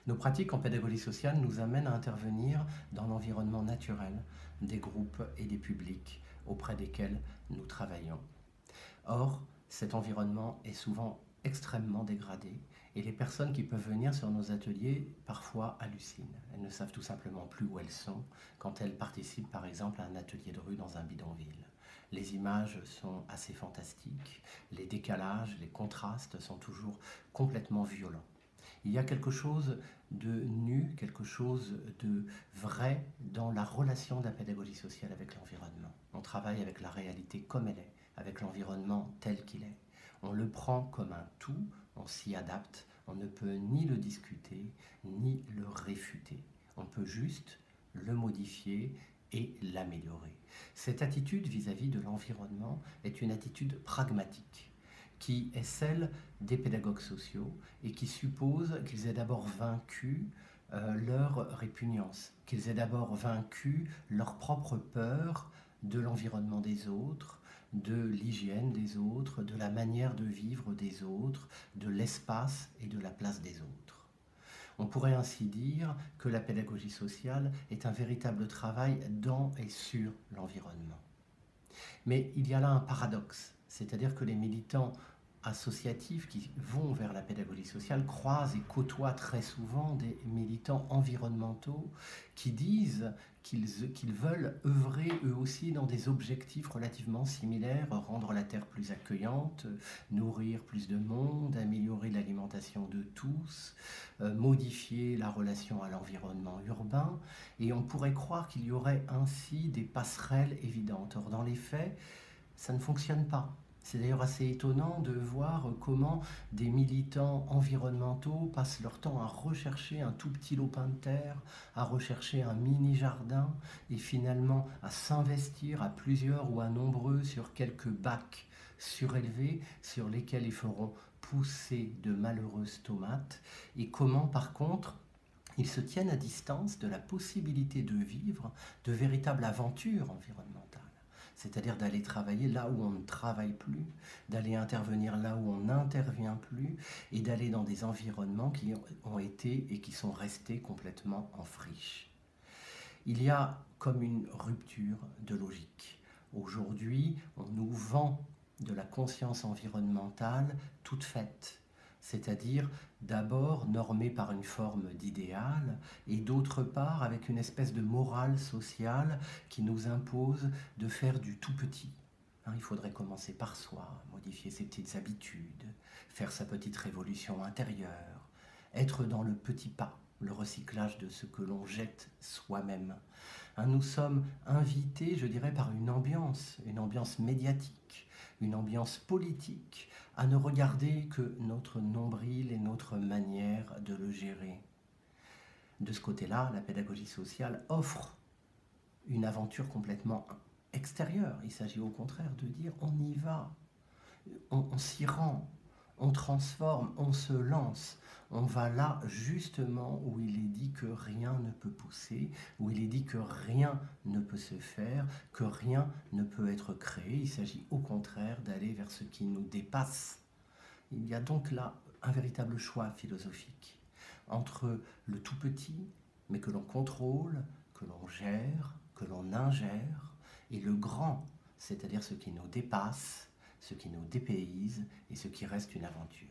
Nos pratiques en pédagogie sociale nous amènent à intervenir dans l'environnement naturel des groupes et des publics auprès desquels nous travaillons. Or, cet environnement est souvent extrêmement dégradé et les personnes qui peuvent venir sur nos ateliers parfois hallucinent. Elles ne savent tout simplement plus où elles sont quand elles participent par exemple à un atelier de rue dans un bidonville. Les images sont assez fantastiques, les décalages, les contrastes sont toujours complètement violents. Il y a quelque chose de nu, quelque chose de vrai dans la relation de la pédagogie sociale avec l'environnement. On travaille avec la réalité comme elle est, avec l'environnement tel qu'il est. On le prend comme un tout, on s'y adapte, on ne peut ni le discuter, ni le réfuter. On peut juste le modifier et l'améliorer. Cette attitude vis-à-vis de l'environnement est une attitude pragmatique, qui est celle des pédagogues sociaux et qui suppose qu'ils aient d'abord vaincu leur répugnance, qu'ils aient d'abord vaincu leur propre peur de l'environnement des autres, de l'hygiène des autres, de la manière de vivre des autres, de l'espace et de la place des autres. On pourrait ainsi dire que la pédagogie sociale est un véritable travail dans et sur l'environnement. Mais il y a là un paradoxe, c'est-à-dire que les militants associatifs qui vont vers la pédagogie sociale croisent et côtoient très souvent des militants environnementaux qui disent qu'ils veulent œuvrer eux aussi dans des objectifs relativement similaires, rendre la Terre plus accueillante, nourrir plus de monde, améliorer l'alimentation de tous, modifier la relation à l'environnement urbain, et on pourrait croire qu'il y aurait ainsi des passerelles évidentes. Or, dans les faits, ça ne fonctionne pas. C'est d'ailleurs assez étonnant de voir comment des militants environnementaux passent leur temps à rechercher un tout petit lopin de terre, à rechercher un mini-jardin et finalement à s'investir à plusieurs ou à nombreux sur quelques bacs surélevés sur lesquels ils feront pousser de malheureuses tomates, et comment par contre ils se tiennent à distance de la possibilité de vivre de véritables aventures environnementales. C'est-à-dire d'aller travailler là où on ne travaille plus, d'aller intervenir là où on n'intervient plus, et d'aller dans des environnements qui ont été et qui sont restés complètement en friche. Il y a comme une rupture de logique. Aujourd'hui, on nous vend de la conscience environnementale toute faite, c'est-à-dire d'abord normée par une forme d'idéal et d'autre part avec une espèce de morale sociale qui nous impose de faire du tout petit. Il faudrait commencer par soi, modifier ses petites habitudes, faire sa petite révolution intérieure, être dans le petit pas, le recyclage de ce que l'on jette soi-même. Nous sommes invités, je dirais, par une ambiance médiatique, une ambiance politique, à ne regarder que notre nombril et notre manière de le gérer. De ce côté-là, la pédagogie sociale offre une aventure complètement extérieure. Il s'agit au contraire de dire on y va, on s'y rend, on transforme, on se lance. On va là justement où il est dit que rien ne peut pousser, où il est dit que rien ne peut se faire, que rien ne peut être créé. Il s'agit au contraire d'aller vers ce qui nous dépasse. Il y a donc là un véritable choix philosophique entre le tout petit, mais que l'on contrôle, que l'on gère, que l'on ingère, et le grand, c'est-à-dire ce qui nous dépasse, ce qui nous dépayse et ce qui reste une aventure.